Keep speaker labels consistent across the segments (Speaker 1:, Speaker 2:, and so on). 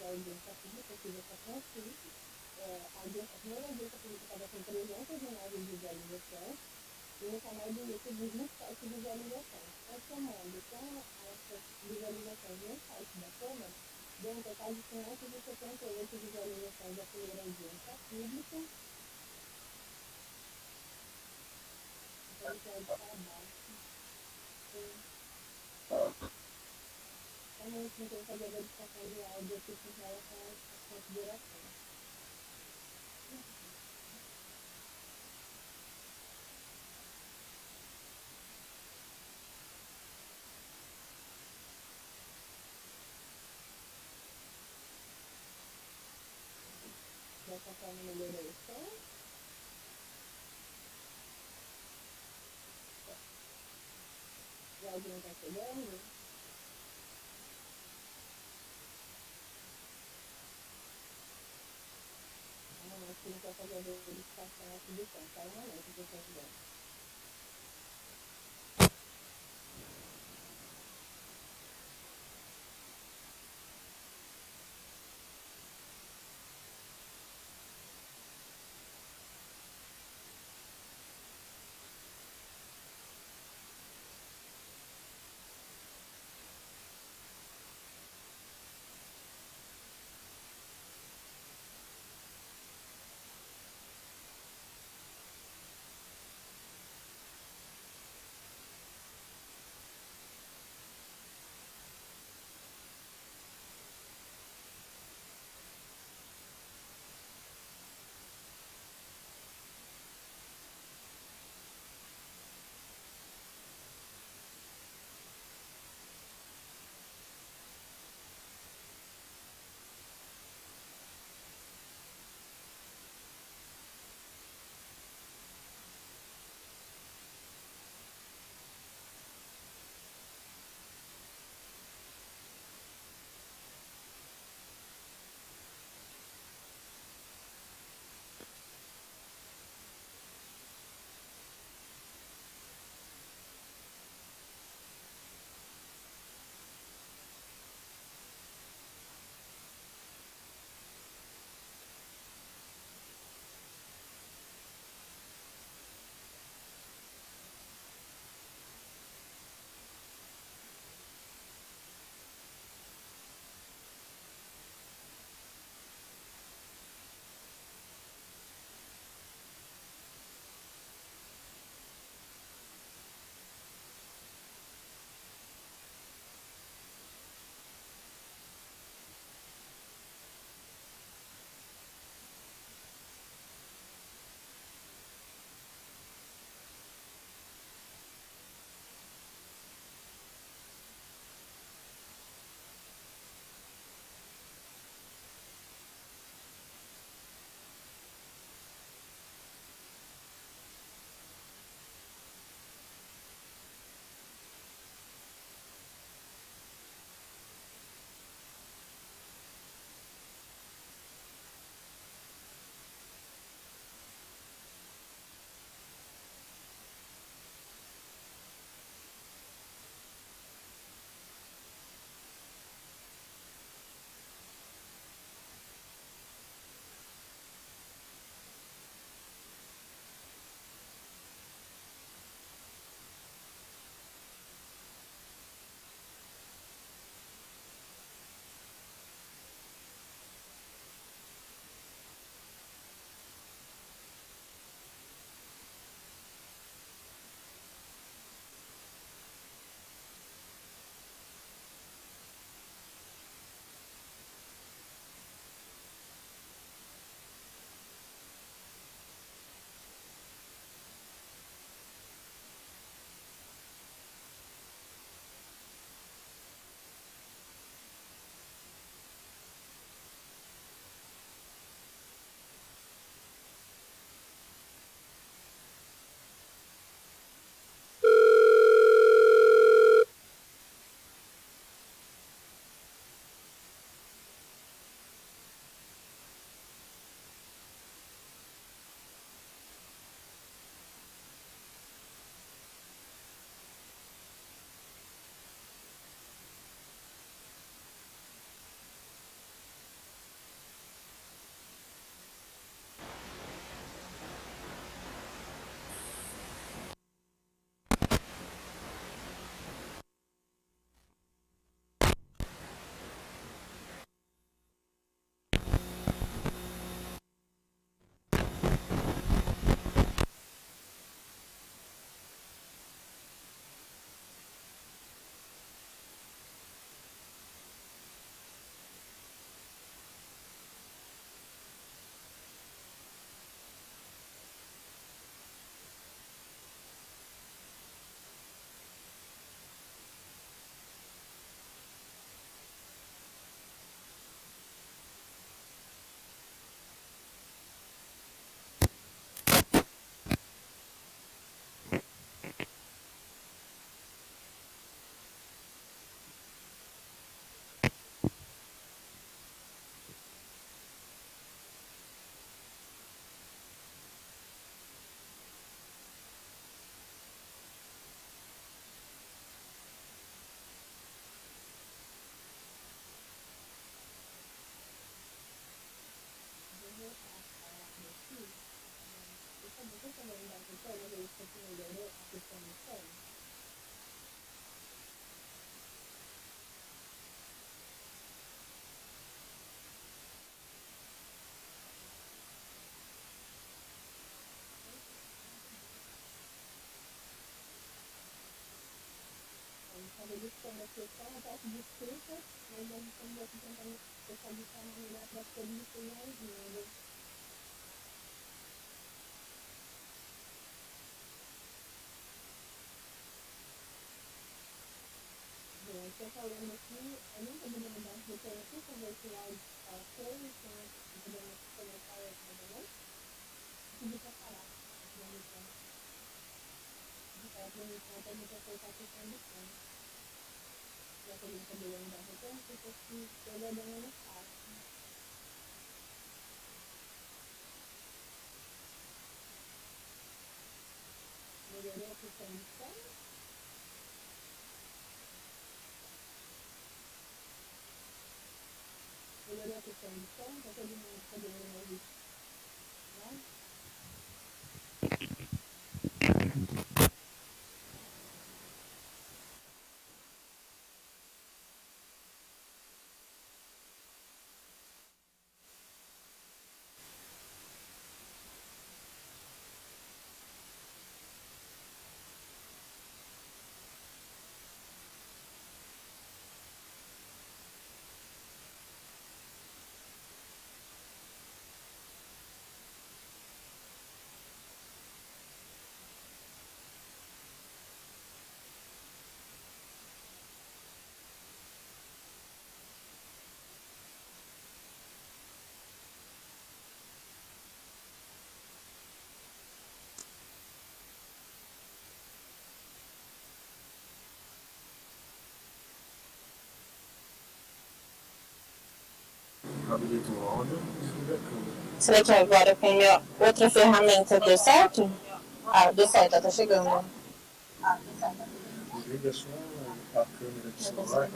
Speaker 1: a audiência pública que você consulte. A primeira audiência pública estava com 309 visualizações e no canal do YouTube 27 visualizações. Então, somando com essas visualizações no site da Câmara, deu um total de 578 visualizações da primeira audiência pública. Então, ele pode estar abaixo. Como não tem que fazer a verificação de áudio aqui com relação às considerações. Dessa forma, melhorou o som. O áudio não está chegando. Acho que não quer fazer a verificação aqui do som. Só um momento, por favor. também da campanha, mas ele que melhorou a questão do som. Então, registrando a questão, eu peço desculpas, mas nós estamos aqui tentando deixar de forma melhor para que todos estejam ouvindo. Bom, estou falando aqui, eu não poderia dar retorno, por favor, se o áudio está ok, se não podemos começar novamente. Pedir para parar a transmissão. Pedir para a transmissão para a gente acertar a questão do som. Já que a gente poderia dar retorno, porque se eu dando no espaço. Melhorou a questão do som? Melhorou a questão do som? Está todo mundo podendo me ouvir? Não?
Speaker 2: Habilita o áudio e desliga a câmera.
Speaker 3: Será que agora com minha outra ferramenta deu certo? Ah, deu certo, tá chegando.
Speaker 2: Desliga só a câmera do celular.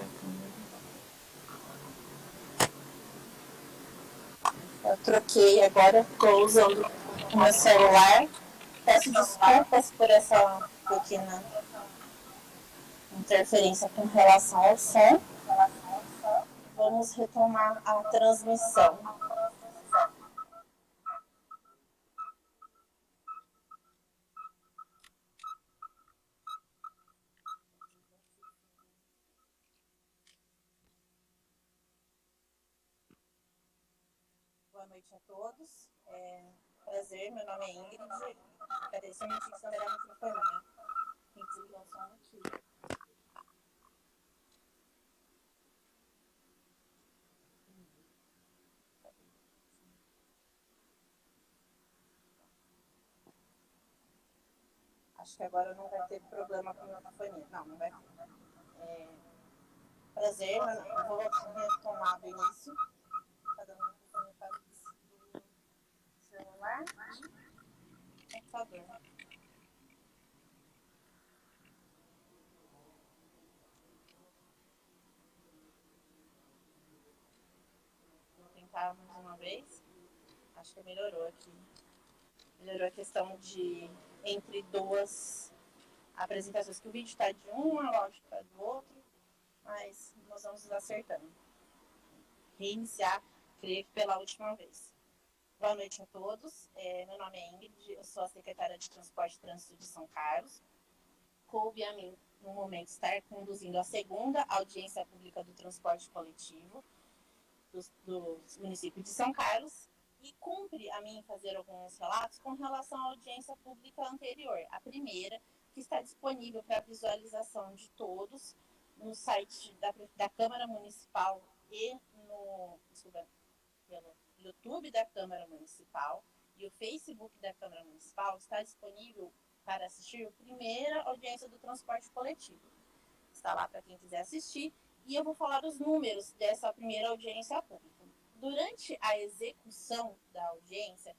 Speaker 3: Eu troquei agora, estou usando o meu celular. Peço desculpas por essa pequena interferência com relação ao som. Vamos retomar a transmissão. Boa noite a todos. Prazer, meu nome é Ingrid. Cadê? Só um minutinho que senão o microfone, né? Tem que desligar o som aqui. Acho que agora não vai ter problema com a microfonia. Não vai ter. Prazer, eu vou retomar do início. Cada um microfone do celular e computador. Vou tentar mais uma vez. Acho que melhorou aqui. Melhorou a questão de entre duas apresentações, que o vídeo está de um, o áudio está do outro, mas nós vamos acertando. Reiniciar, creio que pela última vez. Boa noite a todos. Meu nome é Ingrid, eu sou a secretária de Transporte e Trânsito de São Carlos. Coube a mim, no momento, estar conduzindo a segunda audiência pública do transporte coletivo do município de São Carlos. E cumpre a mim fazer alguns relatos com relação à audiência pública anterior, a primeira, que está disponível para visualização de todos no site da Câmara Municipal e pelo YouTube da Câmara Municipal e o Facebook da Câmara Municipal. Está disponível para assistir a primeira audiência do transporte coletivo. Está lá para quem quiser assistir. E eu vou falar os números dessa primeira audiência pública. Durante a execução da audiência,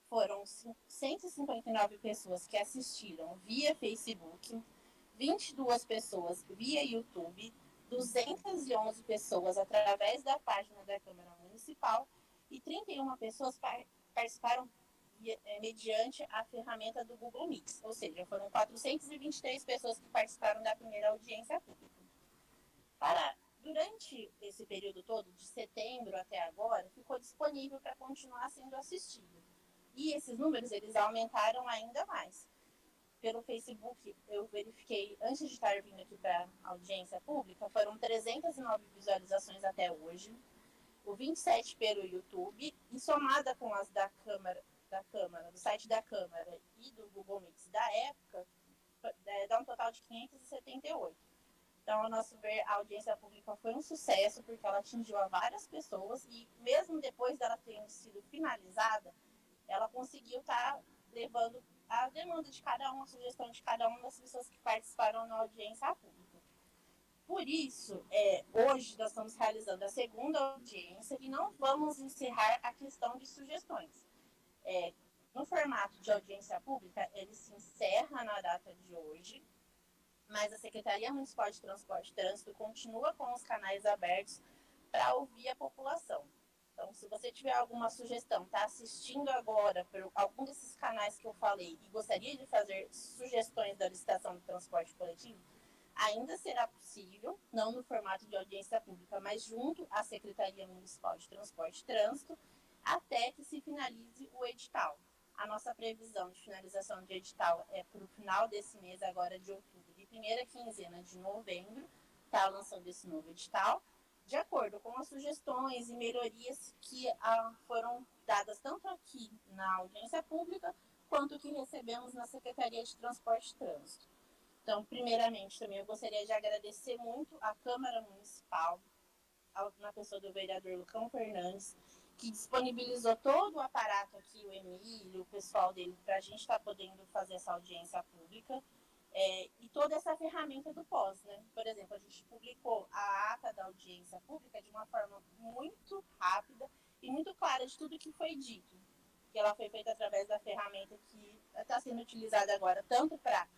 Speaker 3: foram 159 pessoas que assistiram via Facebook, 22 pessoas via YouTube, 211 pessoas através da página da Câmara Municipal e 31 pessoas participaram mediante a ferramenta do Google Meets, ou seja, foram 423 pessoas que participaram da primeira audiência pública. Durante esse período todo, de setembro até agora, ficou disponível para continuar sendo assistido. E esses números, eles aumentaram ainda mais. Pelo Facebook, eu verifiquei, antes de estar vindo aqui para a audiência pública, foram 309 visualizações até hoje, o 27 pelo YouTube, e somada com as da Câmara, do site da Câmara e do Google Meets da época, dá um total de 578. Então, ao nosso ver, a audiência pública foi um sucesso, porque ela atingiu a várias pessoas e, mesmo depois dela ter sido finalizada, ela conseguiu estar levando a demanda de cada um, a sugestão de cada uma das pessoas que participaram na audiência pública. Por isso, hoje nós estamos realizando a segunda audiência e não vamos encerrar a questão de sugestões. No formato de audiência pública, ele se encerra na data de hoje, mas a Secretaria Municipal de Transporte e Trânsito continua com os canais abertos para ouvir a população. Então, se você tiver alguma sugestão, está assistindo agora por algum desses canais que eu falei e gostaria de fazer sugestões da licitação do transporte coletivo, ainda será possível, não no formato de audiência pública, mas junto à Secretaria Municipal de Transporte e Trânsito, até que se finalize o edital. A nossa previsão de finalização de edital é para o final desse mês, agora de outubro, e primeira quinzena de novembro, está lançando esse novo edital, de acordo com as sugestões e melhorias que foram dadas tanto aqui na audiência pública, quanto que recebemos na Secretaria de Transporte e Trânsito. Então, primeiramente, também eu gostaria de agradecer muito à Câmara Municipal, na pessoa do vereador Lucão Fernandes, que disponibilizou todo o aparato aqui, o Emílio, o pessoal dele, para a gente estar podendo fazer essa audiência pública, e toda essa ferramenta do pós, né? Por exemplo, a gente publicou a ata da audiência pública de uma forma muito rápida e muito clara de tudo que foi dito, que ela foi feita através da ferramenta que está sendo utilizada agora, tanto para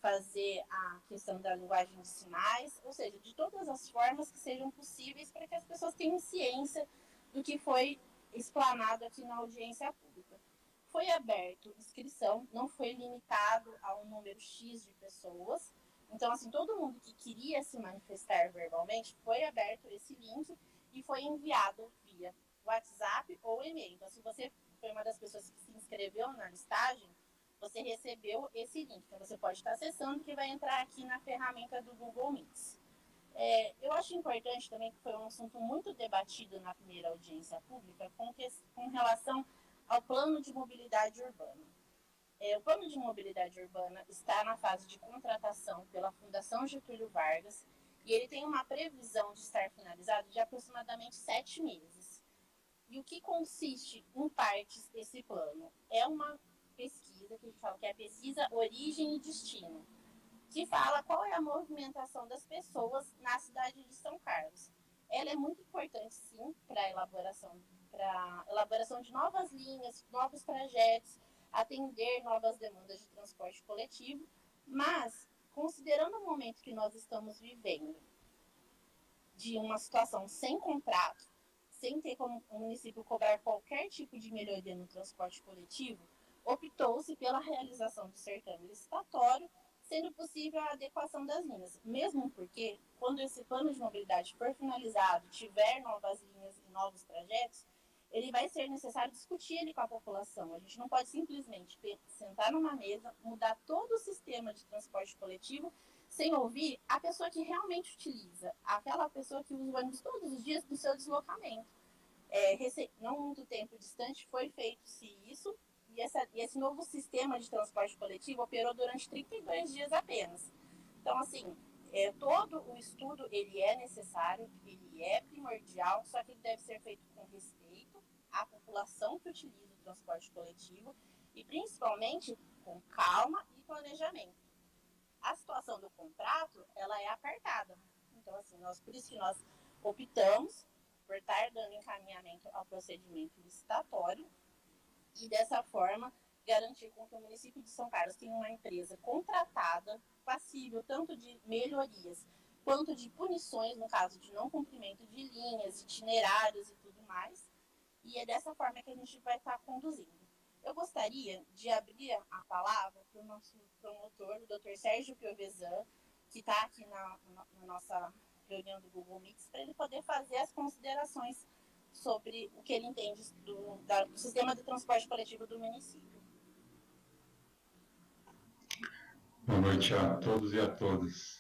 Speaker 3: fazer a questão da linguagem de sinais, ou seja, de todas as formas que sejam possíveis para que as pessoas tenham ciência do que foi explanado aqui na audiência pública. Foi aberto inscrição, não foi limitado a um número X de pessoas. Então, assim, todo mundo que queria se manifestar verbalmente, foi aberto esse link e foi enviado via WhatsApp ou e-mail. Então, se você foi uma das pessoas que se inscreveu na listagem, você recebeu esse link. Então, você pode estar acessando, que vai entrar aqui na ferramenta do Google Meets. Eu acho importante também que foi um assunto muito debatido na primeira audiência pública com relação ao plano de mobilidade urbana. O plano de mobilidade urbana está na fase de contratação pela Fundação Getúlio Vargas e ele tem uma previsão de estar finalizado de aproximadamente 7 meses. E o que consiste, em partes, esse plano? É uma pesquisa que a gente fala que é a pesquisa Origem e Destino, que fala qual é a movimentação das pessoas na cidade de São Carlos. Ela é muito importante, sim, para a elaboração de novas linhas, novos trajetos, atender novas demandas de transporte coletivo, mas, considerando o momento que nós estamos vivendo, de uma situação sem contrato, sem ter como o município cobrar qualquer tipo de melhoria no transporte coletivo, optou-se pela realização do certame licitatório, sendo possível a adequação das linhas, mesmo porque, quando esse plano de mobilidade for finalizado, tiver novas linhas e novos trajetos, ele vai ser necessário discutir ele com a população. A gente não pode simplesmente sentar numa mesa, mudar todo o sistema de transporte coletivo, sem ouvir a pessoa que realmente utiliza, aquela pessoa que usa o ônibus todos os dias do seu deslocamento. Não muito tempo distante foi feito-se isso, e esse novo sistema de transporte coletivo operou durante 32 dias apenas. Então, assim, todo o estudo, ele é necessário, ele é primordial, só que ele deve ser feito com respeito à população que utiliza o transporte coletivo e, principalmente, com calma e planejamento. A situação do contrato, ela é apertada. Então, assim, por isso que nós optamos por estar dando encaminhamento ao procedimento licitatório e, dessa forma, garantir com que o município de São Carlos tenha uma empresa contratada, passível tanto de melhorias quanto de punições, no caso de não cumprimento de linhas, itinerários e tudo mais. E é dessa forma que a gente vai estar conduzindo. Eu gostaria de abrir a palavra para o nosso promotor, o Dr. Sérgio Piovesan, que está aqui na nossa reunião do Google Meets, para ele poder fazer as considerações sobre o que ele entende do sistema de transporte coletivo do município.
Speaker 4: Boa noite a todos e a todas.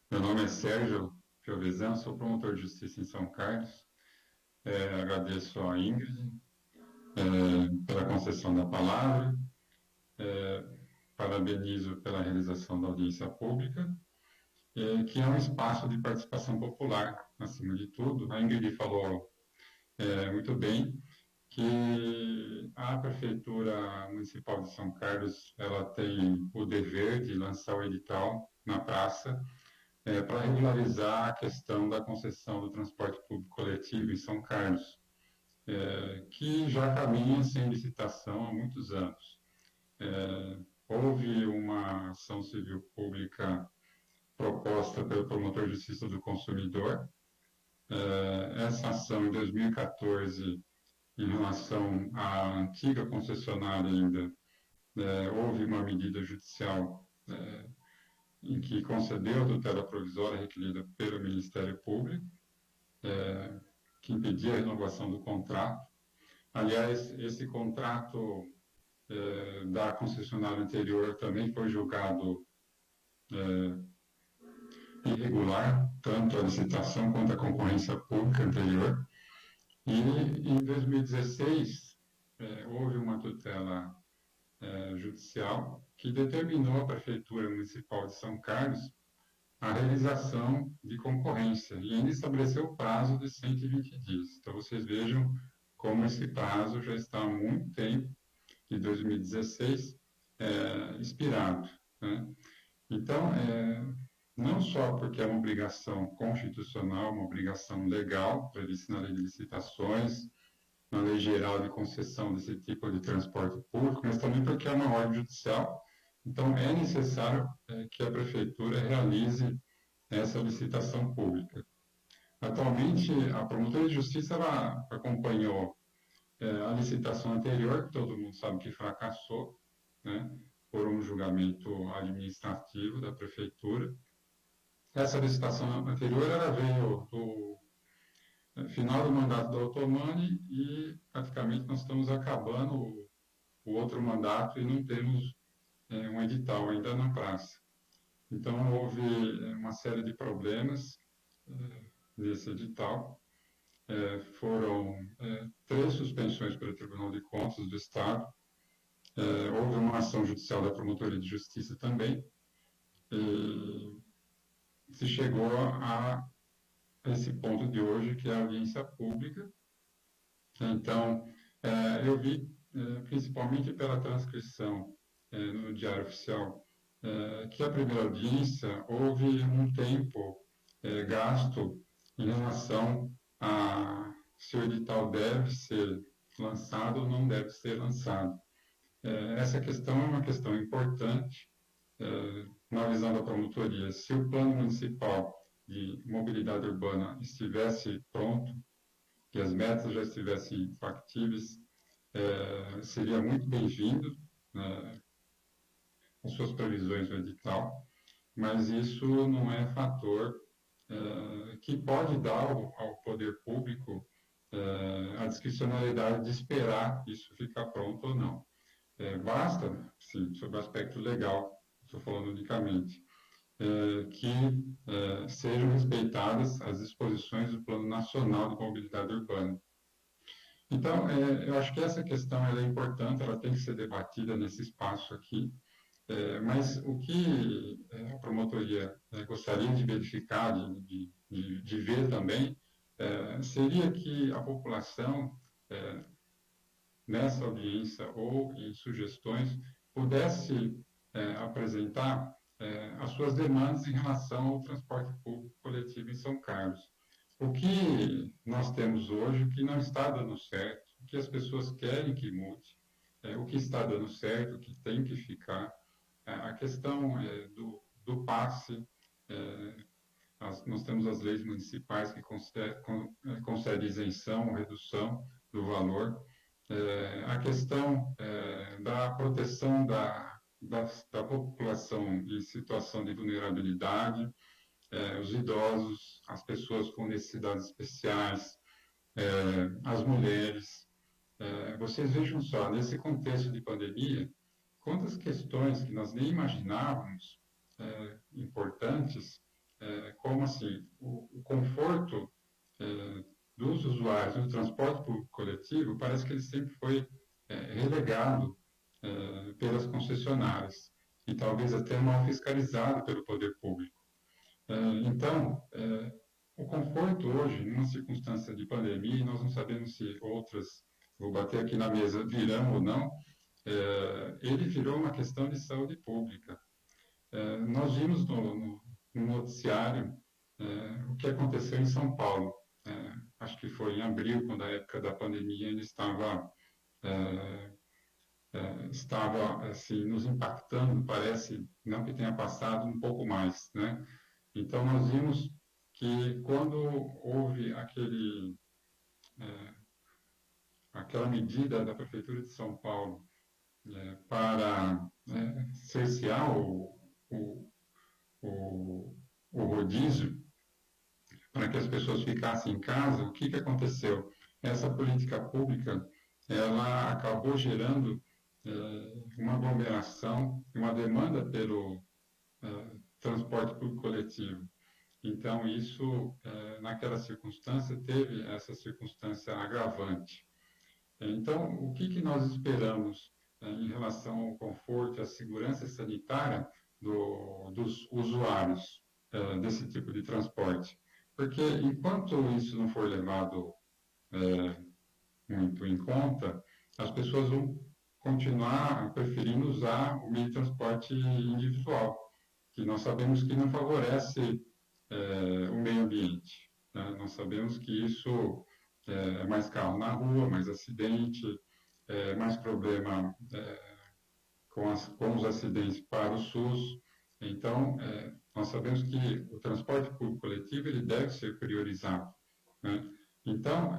Speaker 4: Meu nome é Sérgio Piovesan, sou promotor de justiça em São Carlos. Agradeço a Ingrid pela concessão da palavra, parabenizo pela realização da audiência pública, que é um espaço de participação popular, acima de tudo. A Ingrid falou muito bem que a Prefeitura Municipal de São Carlos ela tem o dever de lançar o edital na praça para regularizar a questão da concessão do transporte público coletivo em São Carlos, que já caminha sem licitação há muitos anos. Houve uma ação civil pública proposta pelo promotor de justiça do consumidor. Essa ação, em 2014, em relação à antiga concessionária ainda, houve uma medida judicial em que concedeu a tutela provisória requerida pelo Ministério Público, que impedia a renovação do contrato. Aliás, esse contrato da concessionária anterior também foi julgado irregular, tanto a licitação quanto a concorrência pública anterior. E em 2016 houve uma tutela judicial que determinou à Prefeitura Municipal de São Carlos a realização de concorrência e ainda estabeleceu o prazo de 120 dias. Então vocês vejam como esse prazo já está há muito tempo, de 2016, expirado, né? Então, não só porque é uma obrigação constitucional, uma obrigação legal, prevista na lei de licitações, na lei geral de concessão desse tipo de transporte público, mas também porque é uma ordem judicial. Então, é necessário que a Prefeitura realize essa licitação pública. Atualmente, a Promotoria de Justiça ela acompanhou a licitação anterior, que todo mundo sabe que fracassou, né, por um julgamento administrativo da Prefeitura. Essa licitação anterior ela veio do final do mandato da Otomani e praticamente nós estamos acabando o outro mandato e não temos um edital ainda na praça. Então, houve uma série de problemas nesse edital. Foram 3 suspensões pelo Tribunal de Contas do Estado. Houve uma ação judicial da Promotoria de Justiça também. E se chegou a esse ponto de hoje, que é a audiência pública. Então, eu vi, principalmente pela transcrição no Diário Oficial, que a primeira audiência houve um tempo gasto em relação a se o edital deve ser lançado ou não deve ser lançado. Essa questão é uma questão importante, na visão da promotoria. Se o plano municipal de mobilidade urbana estivesse pronto, que as metas já estivessem factíveis, seria muito bem-vindo as suas previsões no edital, mas isso não é fator que pode dar ao poder público a discricionalidade de esperar isso ficar pronto ou não. Basta, sim, sobre o aspecto legal, estou falando unicamente, que sejam respeitadas as disposições do Plano Nacional de Mobilidade Urbana. Então, eu acho que essa questão ela é importante, ela tem que ser debatida nesse espaço aqui, mas o que a promotoria gostaria de verificar, de ver também, seria que a população, nessa audiência ou em sugestões, pudesse apresentar as suas demandas em relação ao transporte público coletivo em São Carlos. O que nós temos hoje, o que não está dando certo, o que as pessoas querem que mude, o que está dando certo, o que tem que ficar, a questão do passe, nós temos as leis municipais que concedem isenção ou redução do valor. a questão da proteção da população em situação de vulnerabilidade, os idosos, as pessoas com necessidades especiais, as mulheres. Vocês vejam só, nesse contexto de pandemia, quantas questões que nós nem imaginávamos importantes, como assim, o conforto dos usuários do transporte público coletivo, parece que ele sempre foi relegado pelas concessionárias e talvez até mal fiscalizado pelo poder público. Então, o conforto hoje, numa circunstância de pandemia, e nós não sabemos se outras, vou bater aqui na mesa, virão ou não, ele virou uma questão de saúde pública. Nós vimos no noticiário o que aconteceu em São Paulo. Acho que foi em abril, quando a época da pandemia ainda estava assim, nos impactando, parece, não que tenha passado um pouco mais, né? Então, nós vimos que quando houve aquela medida da Prefeitura de São Paulo para cercear o rodízio, para que as pessoas ficassem em casa, o que aconteceu? Essa política pública, ela acabou gerando uma aglomeração, uma demanda pelo transporte público coletivo. Então, isso, naquela circunstância, teve essa circunstância agravante. Então, o que nós esperamos em relação ao conforto e à segurança sanitária dos usuários desse tipo de transporte? Porque, enquanto isso não for levado muito em conta, as pessoas vão continuar preferindo usar o meio de transporte individual, que nós sabemos que não favorece o meio ambiente. Né? Nós sabemos que isso é mais carro na rua, mais acidente, mais problema com os acidentes para o SUS. Então, nós sabemos que o transporte público coletivo ele deve ser priorizado. Né? Então,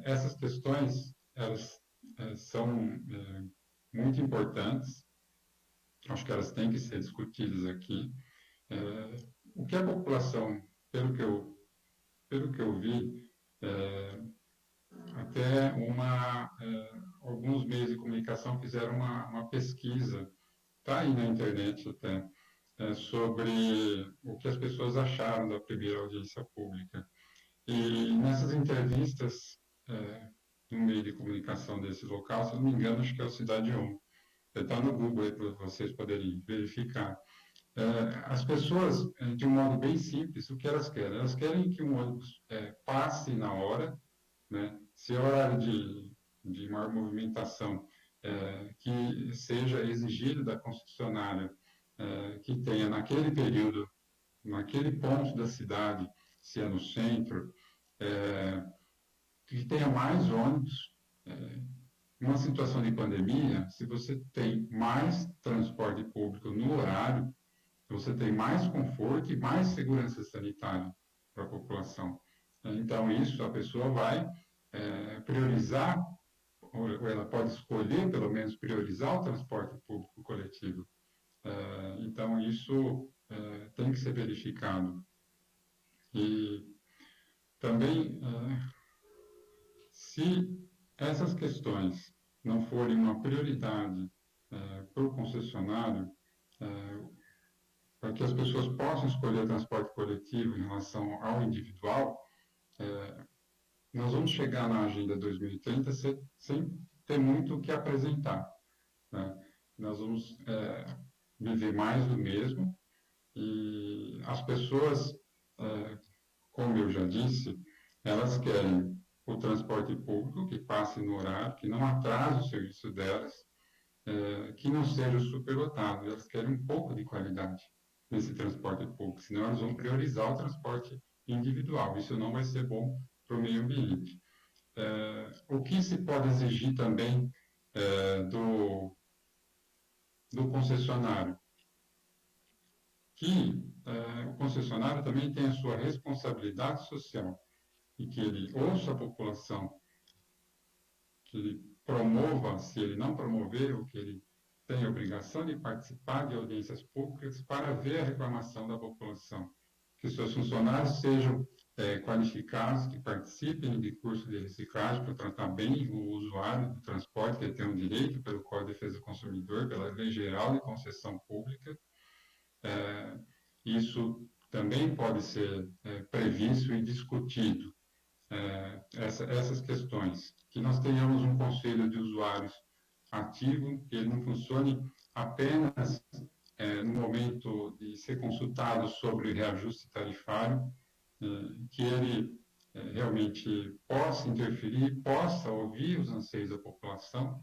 Speaker 4: essas questões elas são muito importantes. Acho que elas têm que ser discutidas aqui. O que a população, pelo que eu vi, até alguns meios de comunicação fizeram uma pesquisa, está aí na internet até, sobre o que as pessoas acharam da primeira audiência pública. E nessas entrevistas, no meio de comunicação desse local, se eu não me engano, acho que é o Cidade 1. Está no Google aí para vocês poderem verificar. As pessoas, de um modo bem simples, o que elas querem? Elas querem que um ônibus passe na hora, né? Se é horário de maior movimentação, que seja exigido da concessionária que tenha naquele período, naquele ponto da cidade, se é no centro, que tenha mais ônibus. Numa situação de pandemia, se você tem mais transporte público no horário, você tem mais conforto e mais segurança sanitária para a população. Então, isso a pessoa vai priorizar, ou ela pode escolher, pelo menos, priorizar o transporte público coletivo. Então, isso tem que ser verificado. E também, se essas questões não forem uma prioridade para o concessionário, para que as pessoas possam escolher o transporte coletivo em relação ao individual, nós vamos chegar na Agenda 2030 sem ter muito o que apresentar. Né? Nós vamos viver mais do mesmo e as pessoas, como eu já disse, elas querem o transporte público que passe no horário, que não atrase o serviço delas, que não seja superlotado. Elas querem um pouco de qualidade nesse transporte público, senão elas vão priorizar o transporte individual. Isso não vai ser bom para o meio ambiente. O que se pode exigir também do concessionário? Que o concessionário também tem a sua responsabilidade social e que ele ouça a população, que ele promova, se ele não promover, o que ele tem a obrigação de participar de audiências públicas para ver a reclamação da população, que seus funcionários sejam qualificados, que participem de curso de reciclagem para tratar bem o usuário do transporte, que ele tem um direito pelo Código de Defesa do Consumidor, pela Lei Geral de Concessão Pública. Isso também pode ser previsto e discutido, essas questões, que nós tenhamos um conselho de usuários ativo, que ele não funcione apenas no momento de ser consultado sobre reajuste tarifário, que ele realmente possa interferir, possa ouvir os anseios da população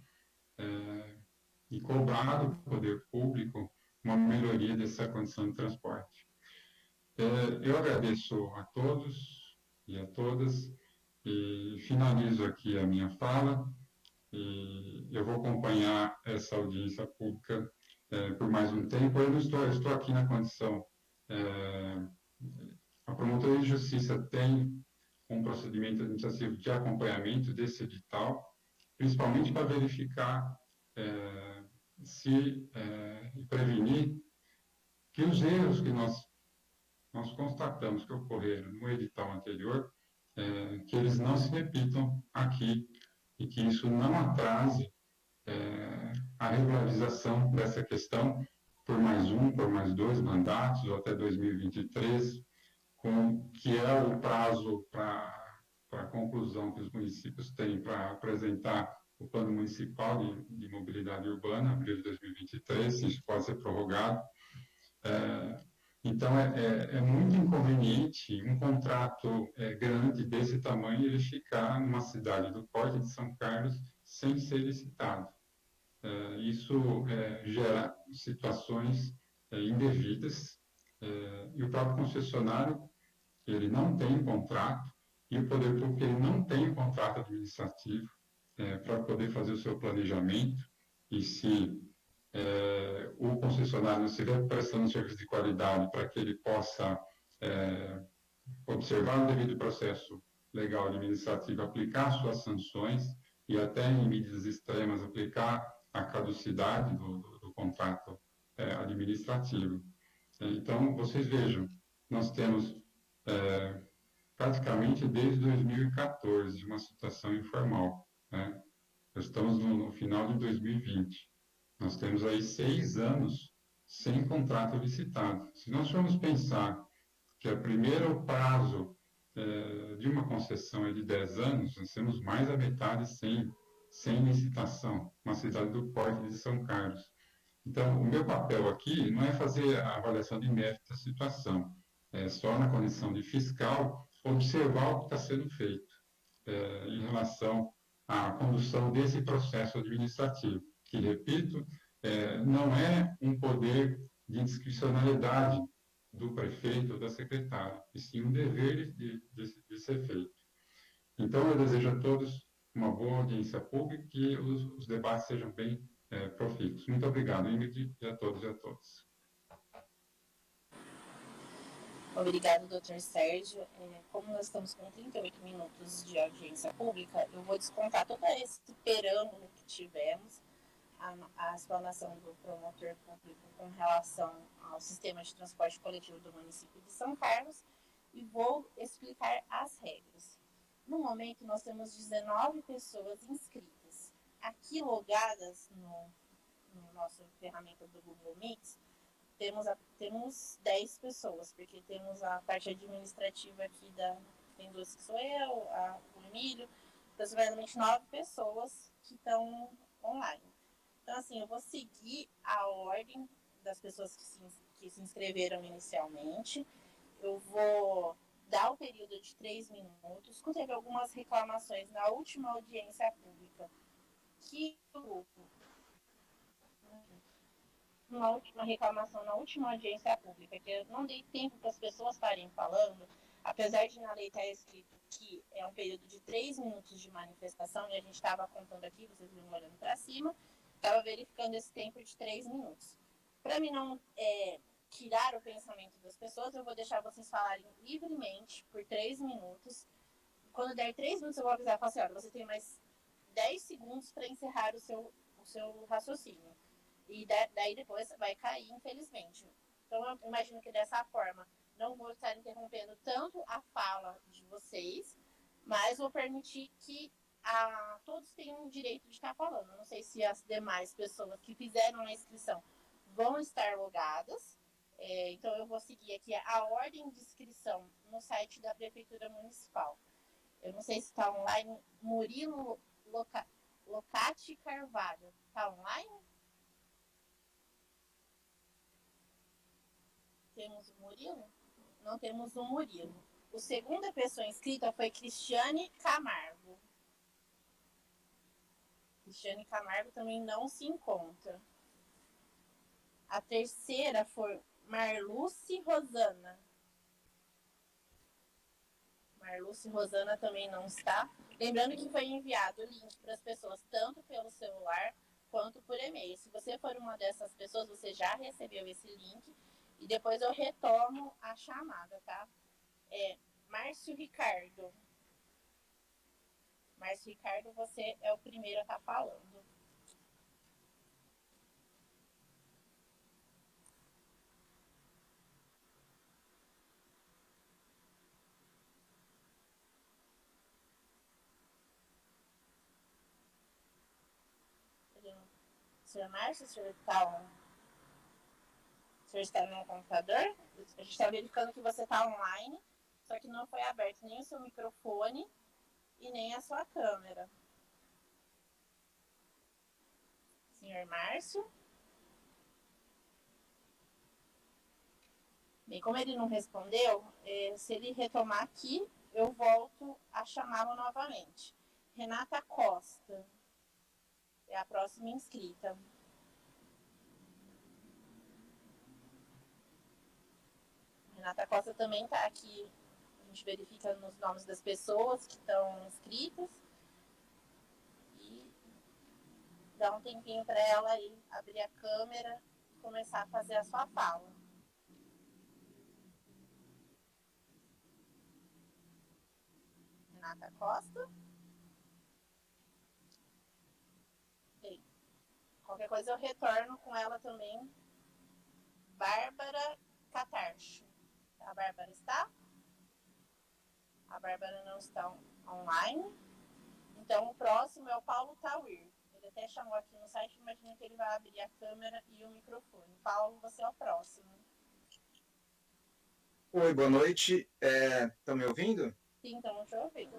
Speaker 4: e cobrar do poder público uma melhoria dessa condição de transporte. Eu agradeço a todos e a todas e finalizo aqui a minha fala e eu vou acompanhar essa audiência pública por mais um tempo. Eu estou aqui na condição... A Promotoria de Justiça tem um procedimento administrativo de acompanhamento desse edital, principalmente para verificar e prevenir que os erros que nós constatamos que ocorreram no edital anterior, que eles não se repitam aqui e que isso não atrase a regularização dessa questão por mais um, por mais 2 mandatos, ou até 2023, que é o prazo para a conclusão que os municípios têm para apresentar o Plano Municipal de Mobilidade Urbana, abril de 2023, se isso pode ser prorrogado. Então, é muito inconveniente um contrato grande desse tamanho ele ficar numa cidade do porte de São Carlos sem ser licitado. Isso gera situações indevidas e o próprio concessionário ele não tem contrato e o poder público ele não tem contrato administrativo para poder fazer o seu planejamento e se o concessionário não estiver prestando um serviço de qualidade para que ele possa observar o devido processo legal administrativo, aplicar suas sanções e até em medidas extremas aplicar a caducidade do contrato administrativo. Então, vocês vejam, nós temos praticamente desde 2014 uma situação informal, né? Estamos no final de 2020. Nós temos aí 6 anos sem contrato licitado. Se nós formos pensar que o primeiro prazo de uma concessão é de 10 anos, nós temos mais da metade sem licitação, uma cidade do porte de São Carlos. Então, o meu papel aqui não é fazer a avaliação de mérito da situação, é só na condição de fiscal observar o que está sendo feito em relação à condução desse processo administrativo, que, repito, não é um poder de discricionalidade do prefeito ou da secretária, e sim um dever de ser feito. Então, eu desejo a todos uma boa audiência pública e que os debates sejam bem profícuos. Muito obrigado, Ingrid, e a todos e a todas.
Speaker 3: Obrigado, doutor Sérgio. Como nós estamos com 38 minutos de audiência pública, eu vou descontar todo esse perâmbulo que tivemos, a explanação do promotor público com relação ao sistema de transporte coletivo do município de São Carlos e vou explicar as regras. No momento, nós temos 19 pessoas inscritas. Aqui logadas no nosso ferramenta do Google Meet, temos 10 pessoas, porque temos a parte administrativa aqui tem 2 que sou eu, o Emílio, aproximadamente 9 pessoas que estão online. Então, assim, eu vou seguir a ordem das pessoas que se inscreveram inicialmente. Eu vou dar o período de 3 minutos. Teve algumas reclamações na última audiência pública que uma última reclamação na última audiência pública, que eu não dei tempo para as pessoas estarem falando, apesar de na lei estar escrito que é um período de 3 minutos de manifestação, e a gente estava contando aqui, vocês viram olhando para cima, estava verificando esse tempo de 3 minutos. Para mim não tirar o pensamento das pessoas, eu vou deixar vocês falarem livremente por 3 minutos. Quando der 3 minutos, eu vou avisar e falar assim, olha, você tem mais 10 segundos segundos para encerrar o seu raciocínio. E daí depois vai cair, infelizmente. Então, eu imagino que dessa forma não vou estar interrompendo tanto a fala de vocês, mas vou permitir que todos tenham o direito de estar falando. Não sei se as demais pessoas que fizeram a inscrição vão estar logadas. Então, eu vou seguir aqui a ordem de inscrição no site da Prefeitura Municipal. Eu não sei se está online. Murilo Locati Carvalho. Está online? Temos o Murilo? Não temos o Murilo. A segunda pessoa inscrita foi Cristiane Camargo. Cristiane Camargo também não se encontra. A terceira foi Marluce Rosana. Marluce Rosana também não está. Lembrando que foi enviado o link para as pessoas tanto pelo celular quanto por e-mail. Se você for uma dessas pessoas, você já recebeu esse link e depois eu retomo a chamada, tá? Márcio Ricardo. Márcio Ricardo, você é o primeiro a estar falando. Senhor Márcio, o senhor está no computador? A gente está verificando que você está online, só que não foi aberto nem o seu microfone e nem a sua câmera. Senhor Márcio? Bem, como ele não respondeu, se ele retomar aqui, eu volto a chamá-lo novamente. Renata Costa é a próxima inscrita. Renata Costa também está aqui. A gente verifica nos nomes das pessoas que estão inscritas. E dá um tempinho para ela aí abrir a câmera e começar a fazer a sua fala. Renata Costa. Bem, qualquer coisa eu retorno com ela também. Bárbara Catarcho. A Bárbara está? A Bárbara não está online. Então, o próximo é o Paulo Tauir. Ele até chamou aqui no site, imagina que ele vai abrir a câmera e o microfone. Paulo, você é o próximo.
Speaker 5: Oi, boa noite. Estão me ouvindo?
Speaker 3: Sim, estamos te ouvindo.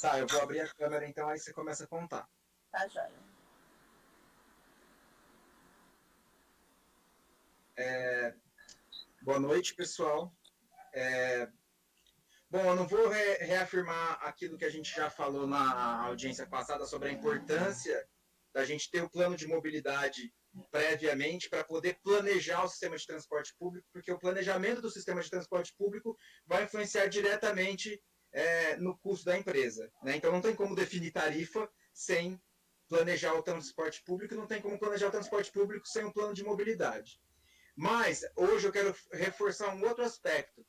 Speaker 5: Tá, eu vou abrir a câmera então, aí você começa a contar.
Speaker 3: Tá, joia.
Speaker 5: Boa noite, pessoal. Bom, eu não vou reafirmar aquilo que a gente já falou na audiência passada sobre a importância da gente ter o plano de mobilidade previamente para poder planejar o sistema de transporte público, porque o planejamento do sistema de transporte público vai influenciar diretamente no custo da empresa, né? Então, não tem como definir tarifa sem planejar o transporte público, não tem como planejar o transporte público sem um plano de mobilidade. Mas, hoje eu quero reforçar um outro aspecto.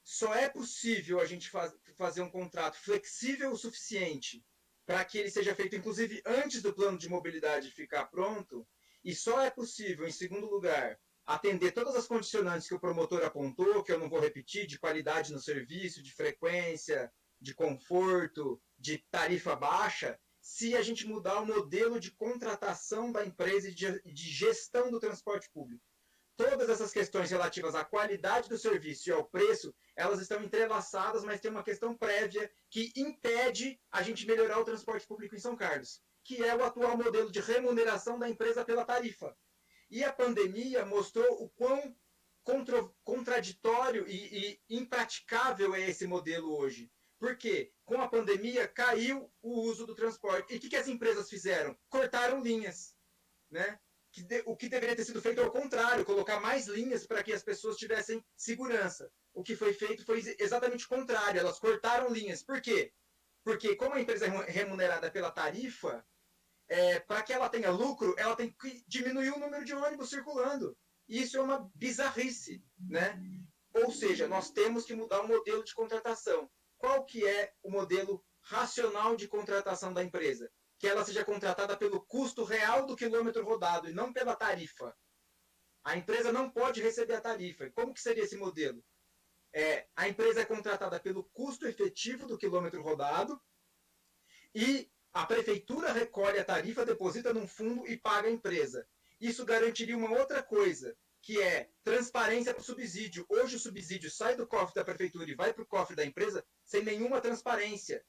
Speaker 5: Só é possível a gente fazer um contrato flexível o suficiente para que ele seja feito, inclusive, antes do plano de mobilidade ficar pronto, e só é possível, em segundo lugar, atender todas as condicionantes que o promotor apontou, que eu não vou repetir, de qualidade no serviço, de frequência, de conforto, de tarifa baixa, se a gente mudar o modelo de contratação da empresa e de gestão do transporte público. Todas essas questões relativas à qualidade do serviço e ao preço, elas estão entrelaçadas, mas tem uma questão prévia que impede a gente melhorar o transporte público em São Carlos, que é o atual modelo de remuneração da empresa pela tarifa. E a pandemia mostrou o quão contraditório e impraticável é esse modelo hoje. Por quê? Com a pandemia caiu o uso do transporte. E o que as empresas fizeram? Cortaram linhas, né? O que deveria ter sido feito ao contrário, colocar mais linhas para que as pessoas tivessem segurança. O que foi feito foi exatamente o contrário, elas cortaram linhas. Por quê? Porque como a empresa é remunerada pela tarifa, para que ela tenha lucro, ela tem que diminuir o número de ônibus circulando. E isso é uma bizarrice, né? Ou seja, nós temos que mudar o modelo de contratação. Qual que é o modelo racional de contratação da empresa? que ela seja contratada pelo custo real do quilômetro rodado e não pela tarifa. A empresa não pode receber a tarifa. E como que seria esse modelo? A empresa é contratada pelo custo efetivo do quilômetro rodado e a prefeitura recolhe a tarifa, deposita num fundo e paga a empresa. Isso garantiria uma outra coisa, que é transparência para o subsídio. Hoje o subsídio sai do cofre da prefeitura e vai para o cofre da empresa sem nenhuma transparência.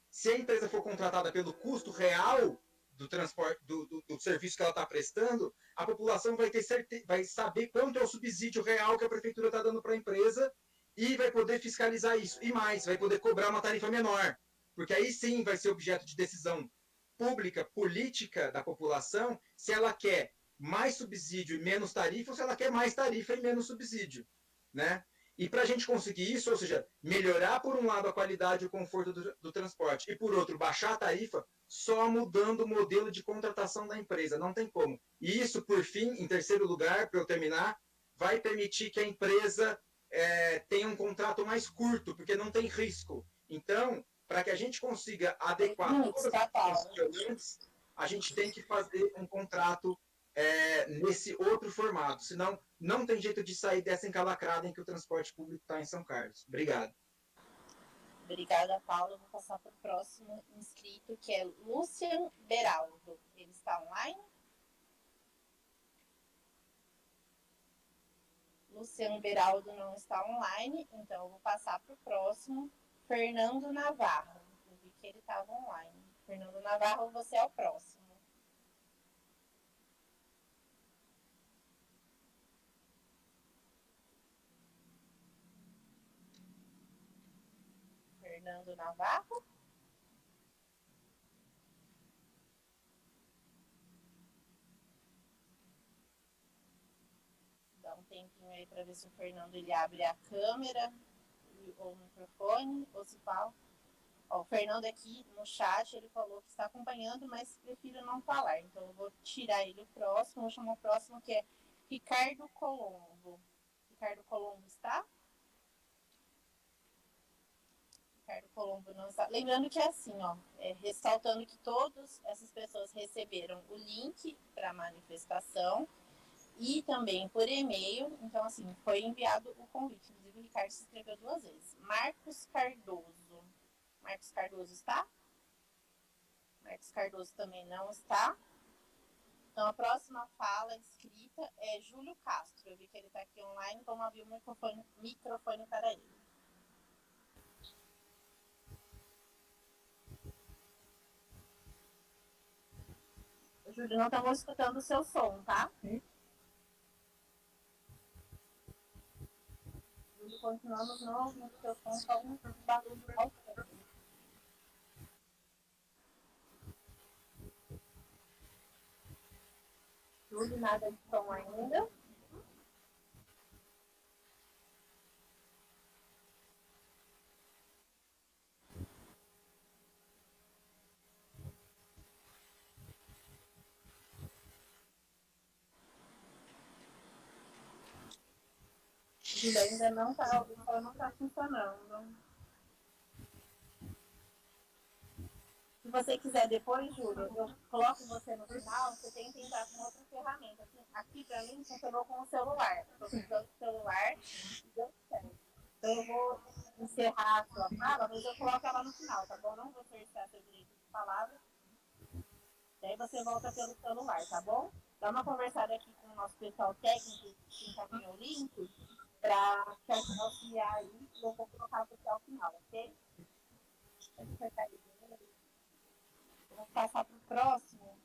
Speaker 5: Se a empresa for contratada pelo custo real do transporte, do serviço que ela está prestando, a população vai saber quanto é o subsídio real que a prefeitura está dando para a empresa e vai poder fiscalizar isso. E mais, vai poder cobrar uma tarifa menor. Porque aí sim vai ser objeto de decisão pública, política da população, se ela quer mais subsídio e menos tarifa, ou se ela quer mais tarifa e menos subsídio, né? E para a gente conseguir isso, ou seja, melhorar por um lado a qualidade e o conforto do transporte, e por outro, baixar a tarifa, só mudando o modelo de contratação da empresa, não tem como. E isso, por fim, em terceiro lugar, para eu terminar, vai permitir que a empresa tenha um contrato mais curto, porque não tem risco. Então, para que a gente consiga adequar todas as questões, a gente tem que fazer um contrato nesse outro formato, senão não tem jeito de sair dessa encalacrada em que o transporte público está em São Carlos. Obrigado.
Speaker 3: Obrigada, Paulo. Vou passar para o próximo inscrito, que é Lucian Beraldo. Ele está online? Lucian Beraldo não está online, então eu vou passar para o próximo, Fernando Navarro. Eu vi que ele estava online. Fernando Navarro, você é o próximo. Fernando Navarro. Dá um tempinho aí para ver se o Fernando ele abre a câmera ou o microfone, ou se fala. Ó, o Fernando aqui no chat, ele falou que está acompanhando, mas prefiro não falar. Então eu vou tirar ele o próximo, vou chamar o próximo, que é Ricardo Colombo. Ricardo Colombo está? Ricardo Colombo não está. Lembrando que é assim, ó, ressaltando que todas essas pessoas receberam o link para a manifestação e também por e-mail. Então, assim, foi enviado o convite. Inclusive, o Ricardo se inscreveu 2 vezes. Marcos Cardoso. Marcos Cardoso está? Marcos Cardoso também não está. Então, a próxima fala escrita é Júlio Castro. Eu vi que ele está aqui online. Vamos abrir o microfone para ele. Júlio, não estamos escutando o seu som, tá? Júlio, continuamos não ouvindo o seu som, só um barulho ao fundo. Júlio, nada de som ainda. Júlio, ainda não está, o som não está funcionando. Se você quiser depois, Júlio, eu coloco você no final, você tem que entrar com outra ferramenta. Aqui, para mim, funcionou com o celular. Estou usando o celular e deu certo. Então, eu vou encerrar a sua fala, mas eu coloco ela no final, tá bom? Não vou cercear seu direito de palavra. Daí você volta pelo celular, tá bom? Dá uma conversada aqui com o nosso pessoal técnico, que encaminhou o link, para te auxiliar aí, e eu vou colocar você ao final, ok? Vou passar para o próximo,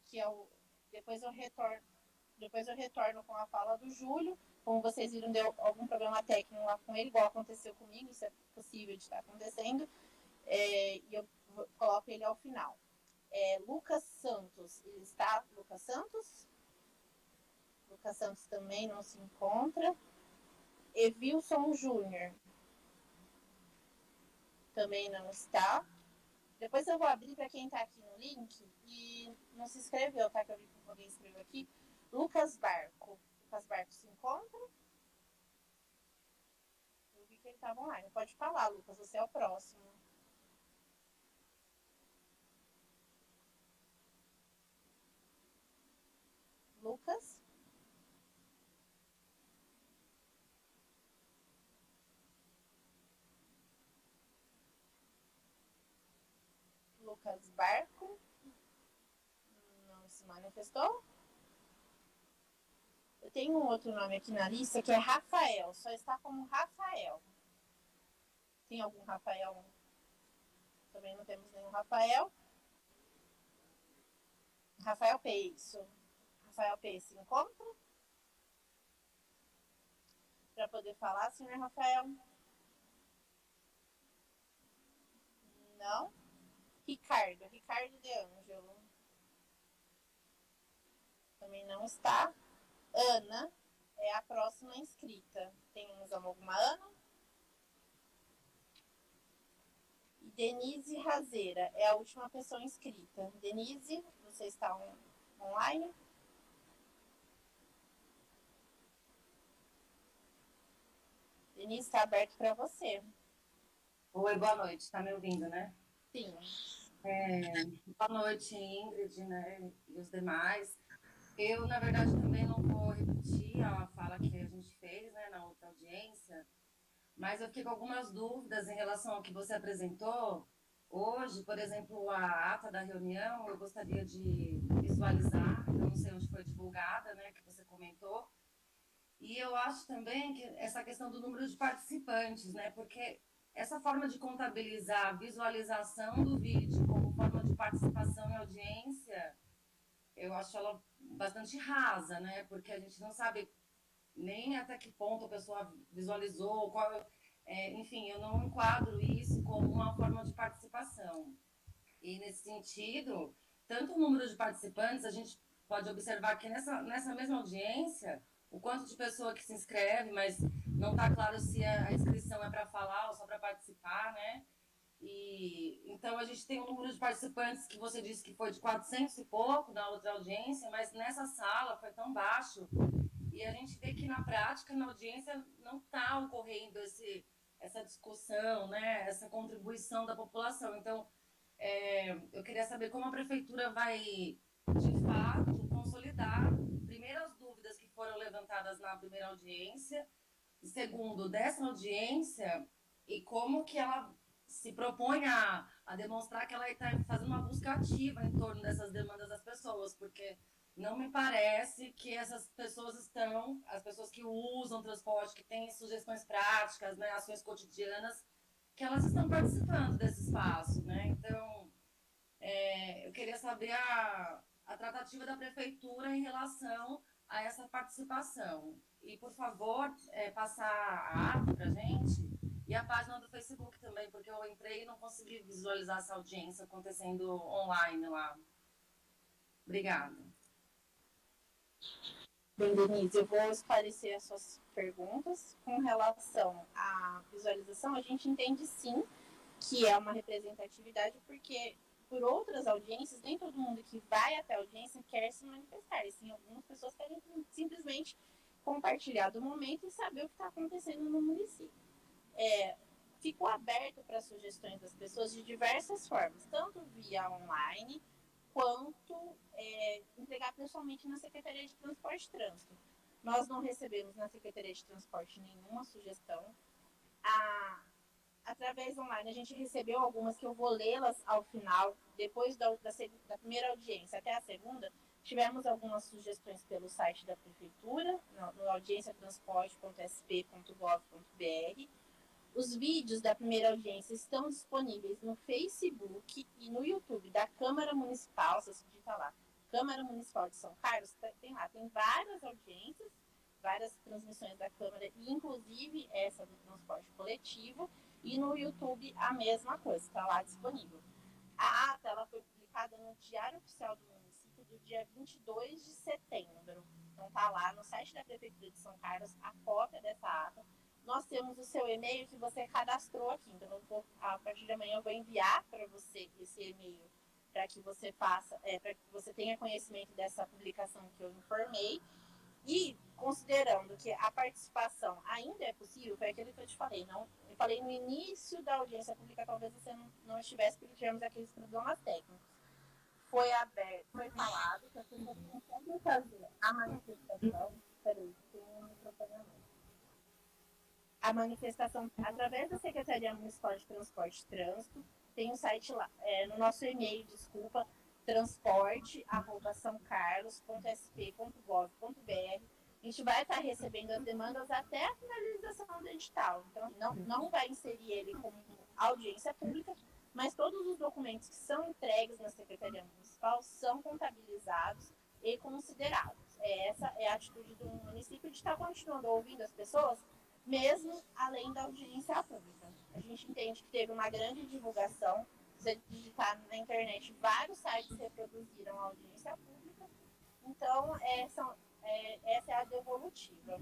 Speaker 3: que é o... Depois eu retorno com a fala do Júlio. Como vocês viram, deu algum problema técnico lá com ele, igual aconteceu comigo, isso é possível de estar acontecendo. E eu coloco ele ao final. Lucas Santos, ele está? Lucas Santos? Lucas Santos também não se encontra. Evilson Júnior também não está. Depois eu vou abrir para quem está aqui no link e não se inscreveu, tá? Que eu vi que alguém escreveu aqui. Lucas Barco. Lucas Barco se encontra? Eu vi que ele estava online. Pode falar, Lucas, você é o próximo. Lucas Barco. Não se manifestou. Eu tenho um outro nome aqui na lista que é Rafael. Só está como Rafael. Tem algum Rafael? Também não temos nenhum Rafael. Rafael P, isso. Rafael P se encontra? Para poder falar, senhor Rafael? Não. Ricardo de Ângelo. Também não está. Ana é a próxima inscrita. Temos alguma Ana? E Denise Razeira é a última pessoa inscrita. Denise, você está online? Denise, está aberto para você.
Speaker 6: Oi, boa noite. Está me ouvindo, né?
Speaker 3: Sim.
Speaker 6: Boa noite, Ingrid, né? E os demais. Eu, na verdade, também não vou repetir a fala que a gente fez, né, na outra audiência, mas eu fiquei com algumas dúvidas em relação ao que você apresentou. Hoje, por exemplo, a ata da reunião, eu gostaria de visualizar, eu não sei onde foi divulgada, né, que você comentou. E eu acho também que essa questão do número de participantes, né, porque essa forma de contabilizar a visualização do vídeo como forma de participação em audiência, eu acho ela bastante rasa, né? Porque a gente não sabe nem até que ponto a pessoa visualizou, enfim, eu não enquadro isso como uma forma de participação. E nesse sentido, tanto o número de participantes, a gente pode observar que nessa mesma audiência, o quanto de pessoa que se inscreve, mas não está claro se a inscrição é para falar ou só para participar, né? E então a gente tem um número de participantes que você disse que foi de 400 e pouco na outra audiência, mas nessa sala foi tão baixo. E a gente vê que na prática, na audiência, não está ocorrendo essa discussão, né? Essa contribuição da população. Então, eu queria saber como a prefeitura vai, de fato, consolidar, primeiro, as dúvidas que foram levantadas na primeira audiência, e segundo, dessa audiência, e como que ela se propõe a demonstrar que ela está fazendo uma busca ativa em torno dessas demandas das pessoas, porque não me parece que essas pessoas as pessoas que usam transporte, que têm sugestões práticas, né, ações cotidianas, que elas estão participando desse espaço, né? Então, eu queria saber a tratativa da prefeitura em relação a essa participação. E, por favor, passar a ata para a gente e a página do Facebook também, porque eu entrei e não consegui visualizar essa audiência acontecendo online lá. Obrigada.
Speaker 3: Bem, Denise, eu vou esclarecer as suas perguntas. Com relação à visualização, a gente entende sim que é uma representatividade, porque por outras audiências, nem todo mundo que vai até a audiência quer se manifestar. E sim, algumas pessoas querem simplesmente compartilhar do momento e saber o que está acontecendo no município. Ficou aberto para sugestões das pessoas de diversas formas, tanto via online, quanto entregar pessoalmente na Secretaria de Transporte e Trânsito. Nós não recebemos na Secretaria de Transporte nenhuma sugestão. Através online, a gente recebeu algumas que eu vou lê-las ao final, depois da primeira audiência até a segunda. Tivemos algumas sugestões pelo site da Prefeitura, no audienciatransporte.sp.gov.br. Os vídeos da primeira audiência estão disponíveis no Facebook e no YouTube da Câmara Municipal. Você digita lá, Câmara Municipal de São Carlos, tem várias audiências, várias transmissões da Câmara, e inclusive essa do transporte coletivo, e no YouTube a mesma coisa, está lá disponível. A ata ela foi publicada no Diário Oficial do Município do dia 22 de setembro. Então está lá no site da Prefeitura de São Carlos a cópia dessa ata. Nós temos o seu e-mail que você cadastrou aqui, então a partir de amanhã eu vou enviar para você esse e-mail para que você faça, para que você tenha conhecimento dessa publicação que eu informei. E considerando que a participação ainda é possível, foi aquilo que eu te falei, eu falei no início da audiência pública, talvez você não estivesse, porque tivemos aqueles problemas técnicos. Foi aberto, foi falado que as pessoas não podem fazer a manifestação. Peraí, tem um microfone a mais. A manifestação através da Secretaria Municipal de Transporte e Trânsito, tem um site lá, no nosso e-mail, desculpa, transporte@sãocarlos.sp.gov.br. A gente vai estar recebendo as demandas até a finalização do edital. Então, não vai inserir ele como audiência pública, mas todos os documentos que são entregues na Secretaria Municipal são contabilizados e considerados. Essa é a atitude do município de estar continuando ouvindo as pessoas, mesmo além da audiência pública. A gente entende que teve uma grande divulgação. Se digitar na internet, vários sites reproduziram a audiência pública. Então, essa é a devolutiva.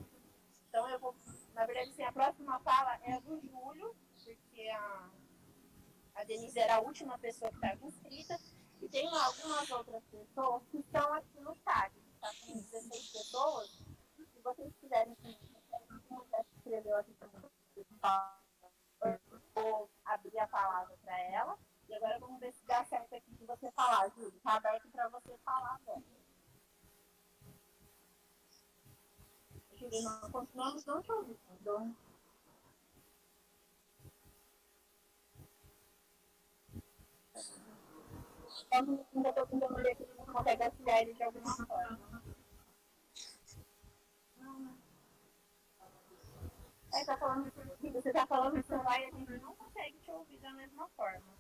Speaker 3: Então, eu vou, na verdade, assim, a próxima fala é a do Júlio, porque a Denise era a última pessoa que estava inscrita, e tem algumas outras pessoas que estão aqui no chat. Está com 16 pessoas. Se vocês quiserem, como já se inscreveu aqui também, eu vou abrir a palavra para ela. E agora vamos ver se dá certo aqui de você falar, Júlio. Está aberto para você falar agora. Júlio, nós continuamos não te ouvindo. Eu ainda estou tentando ver se a gente consegue auxiliar ele de alguma forma. Tá falando que você está falando no celular e a gente não consegue te ouvir da mesma forma.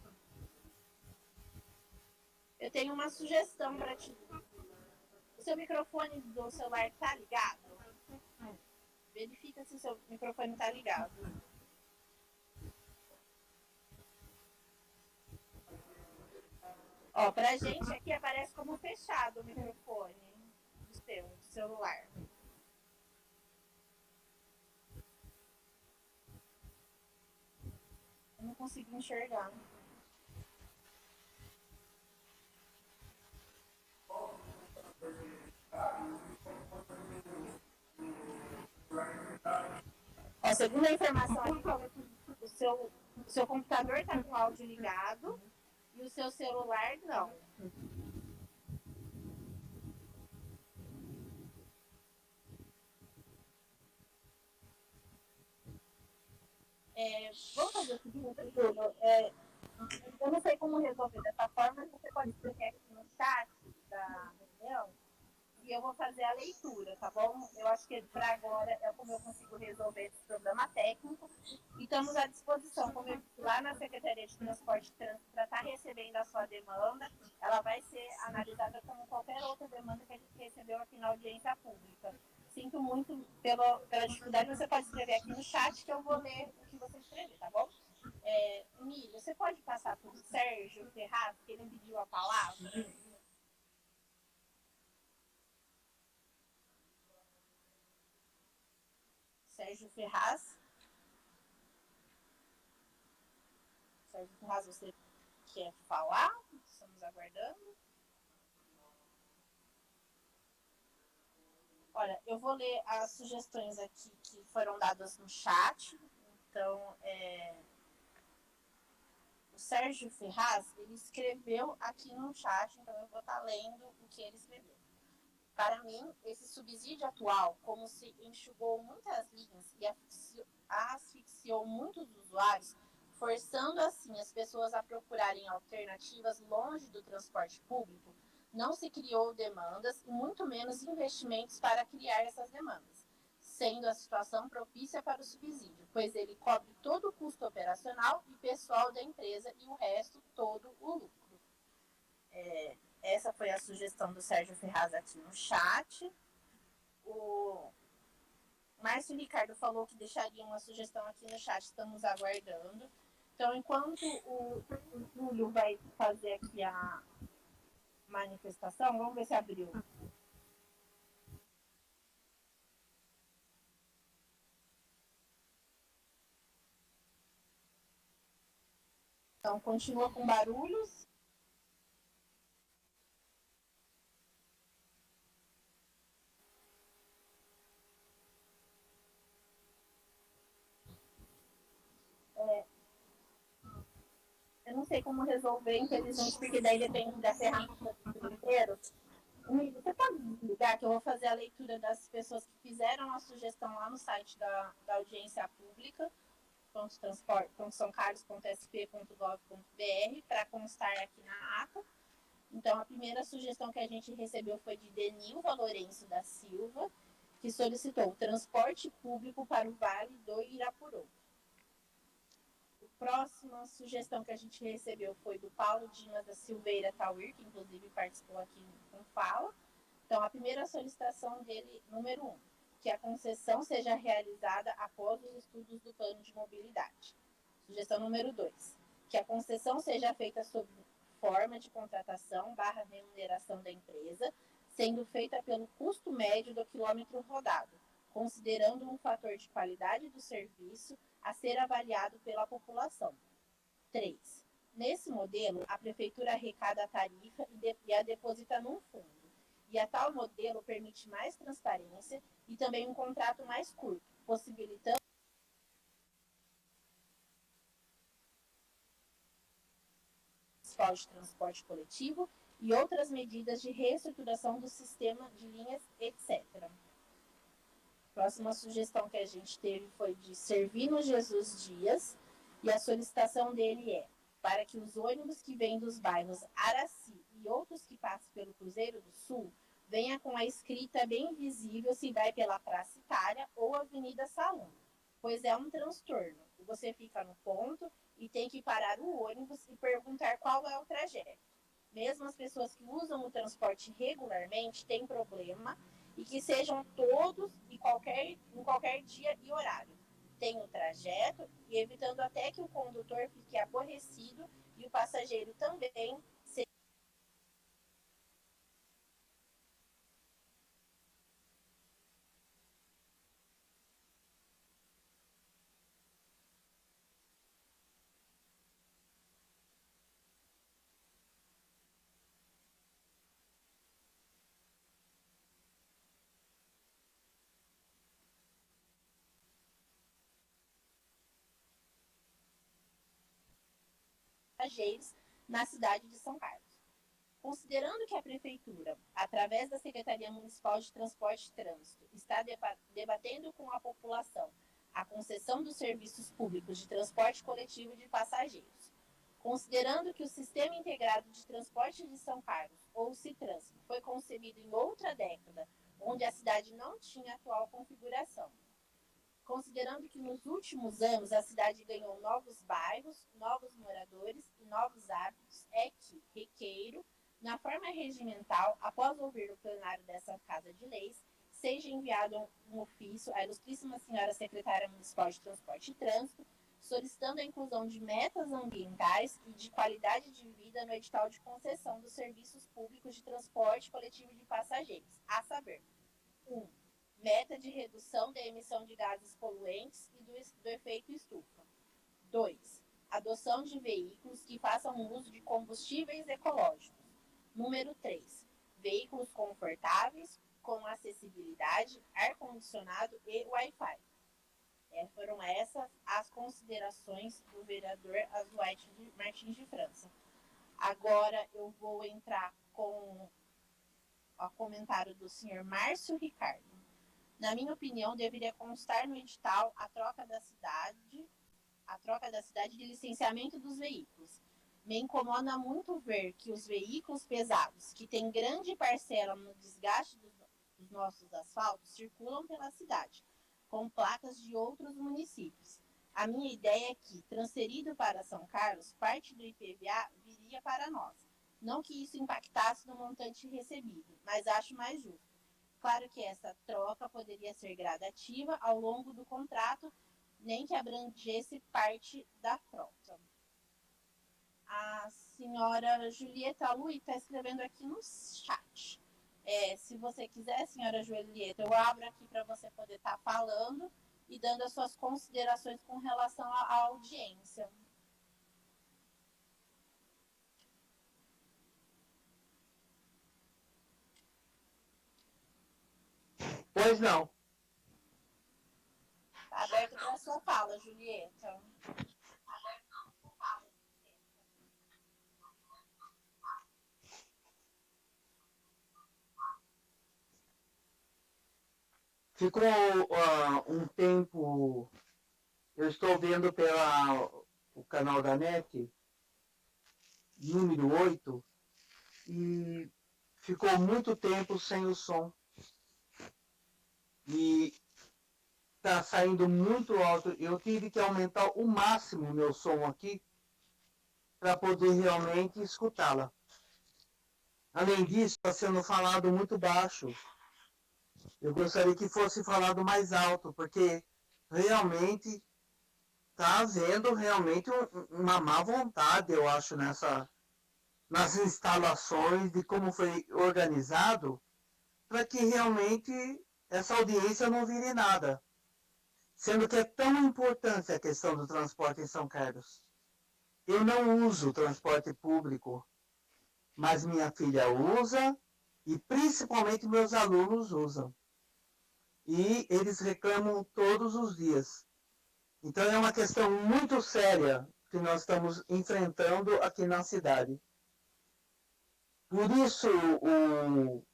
Speaker 3: Eu tenho uma sugestão para ti. O seu microfone do celular está ligado? Verifica se o seu microfone está ligado. Ó, pra gente aqui aparece como fechado o microfone do seu celular. Eu não consigo enxergar. Ó, segundo a informação aqui, o seu computador está com o áudio ligado e o seu celular não. Vamos fazer o seguinte, Júlio. Eu não sei como resolver dessa forma, mas você pode escrever aqui no chat da reunião e eu vou fazer a leitura, tá bom? Eu acho que para agora é como eu consigo resolver esse problema técnico e estamos à disposição, como eu disse, lá na Secretaria de Transporte e Trânsito para estar recebendo a sua demanda. Ela vai ser analisada como qualquer outra demanda que a gente recebeu aqui na audiência pública. Sinto muito pela dificuldade, você pode escrever aqui no chat que eu vou ler o que você escrever, tá bom? Emílio, você pode passar para o Sérgio Ferraz, que ele pediu a palavra? Sérgio Ferraz. Sérgio Ferraz, você quer falar? Estamos aguardando. Olha, eu vou ler as sugestões aqui que foram dadas no chat. Então, o Sérgio Ferraz, ele escreveu aqui no chat, então eu vou estar lendo o que ele escreveu. Para mim, esse subsídio atual, como se enxugou muitas linhas e asfixiou muitos usuários, forçando assim as pessoas a procurarem alternativas longe do transporte público, não se criou demandas e muito menos investimentos para criar essas demandas, sendo a situação propícia para o subsídio, pois ele cobre todo o custo operacional e pessoal da empresa e o resto todo o lucro. Essa foi a sugestão do Sérgio Ferraz aqui no chat. O Márcio Ricardo falou que deixaria uma sugestão aqui no chat, estamos aguardando. Então, enquanto o Júlio vai fazer aqui a manifestação, vamos ver se abriu. Então, continua com barulhos. Eu não sei como resolver, infelizmente, porque daí depende da ferramenta do inteiro. Você pode desligar que eu vou fazer a leitura das pessoas que fizeram a sugestão lá no site da audiência pública. www.sãocarlos.sp.gov.br para constar aqui na ata. Então, a primeira sugestão que a gente recebeu foi de Denilva Lourenço da Silva, que solicitou o transporte público para o Vale do Irapuru. A próxima sugestão que a gente recebeu foi do Paulo Dimas da Silveira Tauir, que inclusive participou aqui com fala. Então, a primeira solicitação dele, número 1, que a concessão seja realizada após os estudos do plano de mobilidade. Sugestão número 2, que a concessão seja feita sob forma de contratação / remuneração da empresa, sendo feita pelo custo médio do quilômetro rodado, considerando um fator de qualidade do serviço a ser avaliado pela população. 3. Nesse modelo, a prefeitura arrecada a tarifa e a deposita num fundo. E a tal modelo permite mais transparência e também um contrato mais curto, possibilitando de transporte coletivo e outras medidas de reestruturação do sistema de linhas, etc. A próxima sugestão que a gente teve foi de Servino Jesus Dias, e a solicitação dele é para que os ônibus que vêm dos bairros Araci e outros que passam pelo Cruzeiro do Sul venha com a escrita bem visível se vai pela Praça Itália ou Avenida Salom, pois é um transtorno. Você fica no ponto e tem que parar o ônibus e perguntar qual é o trajeto. Mesmo as pessoas que usam o transporte regularmente têm problema, e que sejam todos em qualquer dia e horário. Tem o trajeto, e evitando até que o condutor fique aborrecido e o passageiro também seja passageiros na cidade de São Carlos. Considerando que a Prefeitura, através da Secretaria Municipal de Transporte e Trânsito, está debatendo com a população a concessão dos serviços públicos de transporte coletivo de passageiros, considerando que o Sistema Integrado de Transporte de São Carlos, ou CITRANS, foi concebido em outra década, onde a cidade não tinha a atual configuração, considerando que nos últimos anos a cidade ganhou novos bairros, novos moradores e novos hábitos, é que requeiro, na forma regimental, após ouvir o plenário dessa Casa de Leis, seja enviado um ofício à ilustríssima senhora secretária municipal de Transporte e Trânsito, solicitando a inclusão de metas ambientais e de qualidade de vida no edital de concessão dos serviços públicos de transporte coletivo de passageiros, a saber, 1. Meta de redução da emissão de gases poluentes e do efeito estufa. 2. Adoção de veículos que façam uso de combustíveis ecológicos. Número 3. Veículos confortáveis, com acessibilidade, ar-condicionado e Wi-Fi. Foram essas as considerações do vereador Azuaite Martins de França. Agora eu vou entrar com o comentário do senhor Márcio Ricardo. Na minha opinião, deveria constar no edital a troca da cidade de licenciamento dos veículos. Me incomoda muito ver que os veículos pesados, que têm grande parcela no desgaste dos nossos asfaltos, circulam pela cidade, com placas de outros municípios. A minha ideia é que, transferido para São Carlos, parte do IPVA viria para nós. Não que isso impactasse no montante recebido, mas acho mais justo. Claro que essa troca poderia ser gradativa ao longo do contrato, nem que abrangesse parte da frota. A senhora Julieta Lui está escrevendo aqui no chat. Se você quiser, senhora Julieta, eu abro aqui para você poder estar falando e dando as suas considerações com relação à audiência.
Speaker 5: Pois não.
Speaker 3: Está aberto para a sua fala, Julieta.
Speaker 5: Ficou um tempo
Speaker 7: Eu estou vendo pelo canal da NET, número 8, e ficou muito tempo sem o som. E está saindo muito alto. Eu tive que aumentar o máximo o meu som aqui para poder realmente escutá-la. Além disso, está sendo falado muito baixo. Eu gostaria que fosse falado mais alto, porque realmente está havendo realmente uma má vontade, eu acho, nas instalações de como foi organizado, para que realmente essa audiência não vire nada. Sendo que é tão importante a questão do transporte em São Carlos. Eu não uso transporte público, mas minha filha usa e principalmente meus alunos usam. E eles reclamam todos os dias. Então é uma questão muito séria que nós estamos enfrentando aqui na cidade. Por isso, o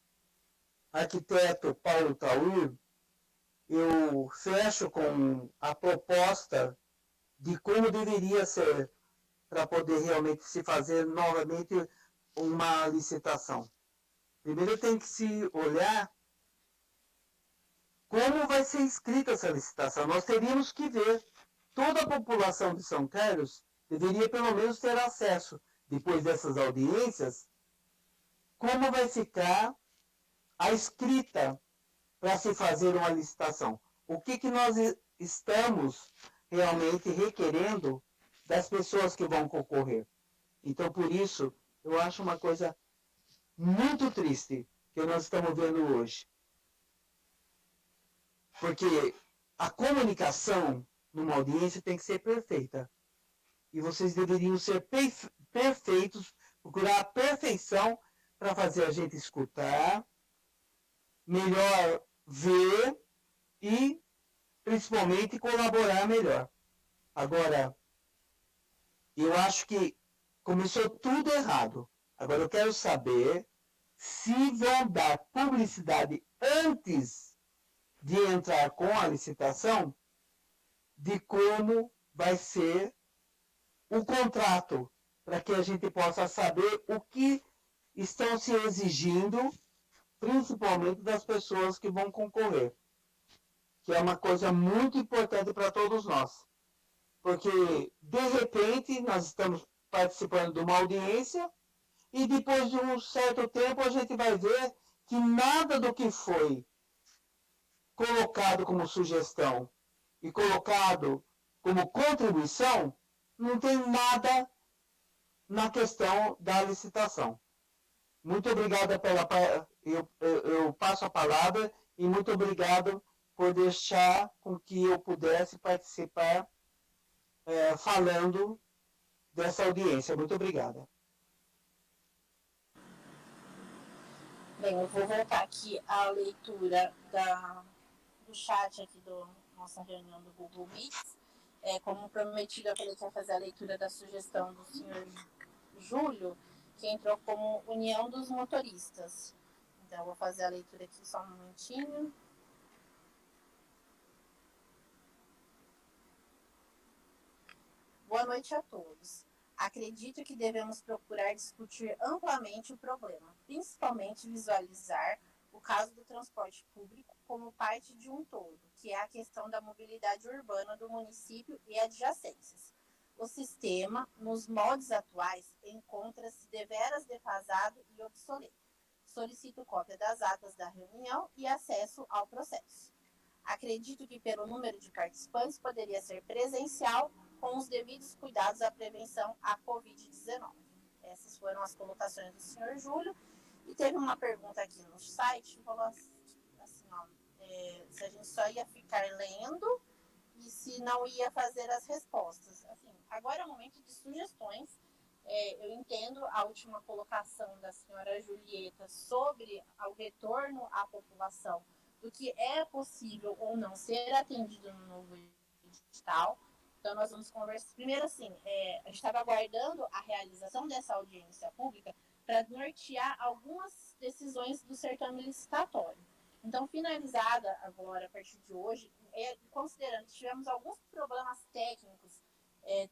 Speaker 7: arquiteto Paulo Tauir, eu fecho com a proposta de como deveria ser para poder realmente se fazer novamente uma licitação. Primeiro tem que se olhar como vai ser escrita essa licitação. Nós teríamos que ver, toda a população de São Carlos deveria pelo menos ter acesso, depois dessas audiências, como vai ficar a escrita para se fazer uma licitação. O que nós estamos realmente requerendo das pessoas que vão concorrer. Então, por isso, eu acho uma coisa muito triste que nós estamos vendo hoje. Porque a comunicação numa audiência tem que ser perfeita. E vocês deveriam ser perfeitos, procurar a perfeição para fazer a gente escutar, melhor ver e, principalmente, colaborar melhor. Agora, eu acho que começou tudo errado. Agora eu quero saber se vão dar publicidade antes de entrar com a licitação de como vai ser o contrato, para que a gente possa saber o que estão se exigindo, principalmente das pessoas que vão concorrer, que é uma coisa muito importante para todos nós. Porque, de repente, nós estamos participando de uma audiência e depois de um certo tempo a gente vai ver que nada do que foi colocado como sugestão e colocado como contribuição não tem nada na questão da licitação. Muito obrigado eu passo a palavra e muito obrigado por deixar com que eu pudesse participar falando dessa audiência. Muito obrigada.
Speaker 3: Bem, eu vou voltar aqui à leitura do chat aqui da nossa reunião do Google Meet. Como prometido, eu falei que ia fazer a leitura da sugestão do senhor Júlio, que entrou como União dos Motoristas. Então, eu vou fazer a leitura aqui só um momentinho. Boa noite a todos. Acredito que devemos procurar discutir amplamente o problema, principalmente visualizar o caso do transporte público como parte de um todo, que é a questão da mobilidade urbana do município e adjacências. O sistema, nos moldes atuais, encontra-se deveras defasado e obsoleto. Solicito cópia das atas da reunião e acesso ao processo. Acredito que pelo número de participantes poderia ser presencial, com os devidos cuidados à prevenção à Covid-19. Essas foram as colocações do senhor Júlio. E teve uma pergunta aqui no site, falou assim, se a gente só ia ficar lendo e se não ia fazer as respostas. Assim, agora é o momento de sugestões. Eu entendo a última colocação da senhora Julieta sobre o retorno à população do que é possível ou não ser atendido no novo digital. Então, nós vamos conversar. Primeiro, assim, a gente estava aguardando a realização dessa audiência pública para nortear algumas decisões do certame licitatório. Então, finalizada agora, a partir de hoje, considerando que tivemos alguns problemas técnicos,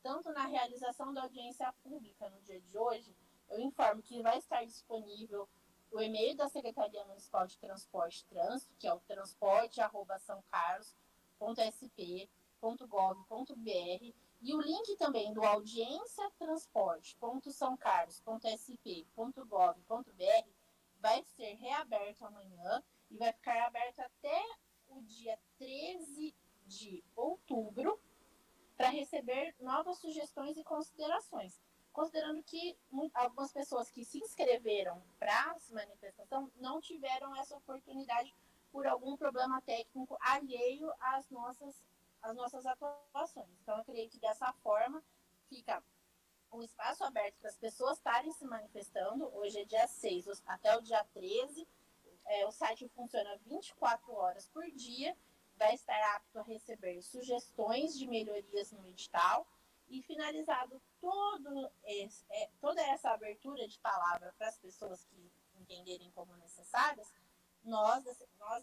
Speaker 3: tanto na realização da audiência pública no dia de hoje, eu informo que vai estar disponível o e-mail da Secretaria Municipal de Transporte e Trânsito, que é o transporte@sãocarlos.sp.gov.br, e o link também do audienciatransporte.sãocarlos.sp.gov.br vai ser reaberto amanhã e vai ficar aberto até o dia 13 de outubro para receber novas sugestões e considerações. Considerando que algumas pessoas que se inscreveram para essa manifestação não tiveram essa oportunidade por algum problema técnico alheio às nossas atuações. Então, eu creio que dessa forma fica um espaço aberto para as pessoas estarem se manifestando. Hoje é dia 6 até o dia 13. O site funciona 24 horas por dia, vai estar apto a receber sugestões de melhorias no edital e finalizado toda essa abertura de palavra para as pessoas que entenderem como necessárias, nós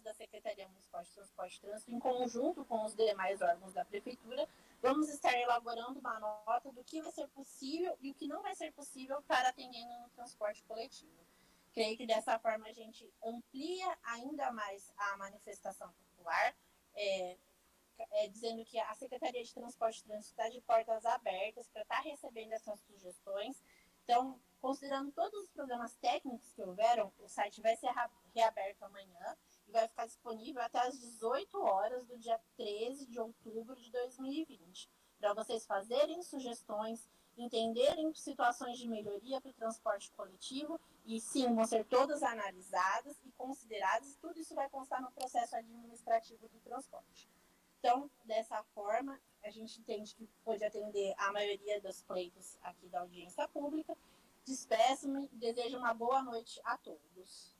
Speaker 3: da Secretaria Municipal de Transporte e Trânsito, em conjunto com os demais órgãos da Prefeitura, vamos estar elaborando uma nota do que vai ser possível e o que não vai ser possível para atendendo no transporte coletivo. Creio que dessa forma a gente amplia ainda mais a manifestação popular, dizendo que a Secretaria de Transporte e Trânsito está de portas abertas para estar recebendo essas sugestões. Então, considerando todos os problemas técnicos que houveram, o site vai ser reaberto amanhã e vai ficar disponível até às 18 horas do dia 13 de outubro de 2020, para vocês fazerem sugestões, entenderem situações de melhoria para o transporte coletivo, e sim, vão ser todas analisadas e consideradas, e tudo isso vai constar no processo administrativo do transporte. Então, dessa forma, a gente entende que pode atender a maioria dos pleitos aqui da audiência pública. Despeço-me e desejo uma boa noite a todos.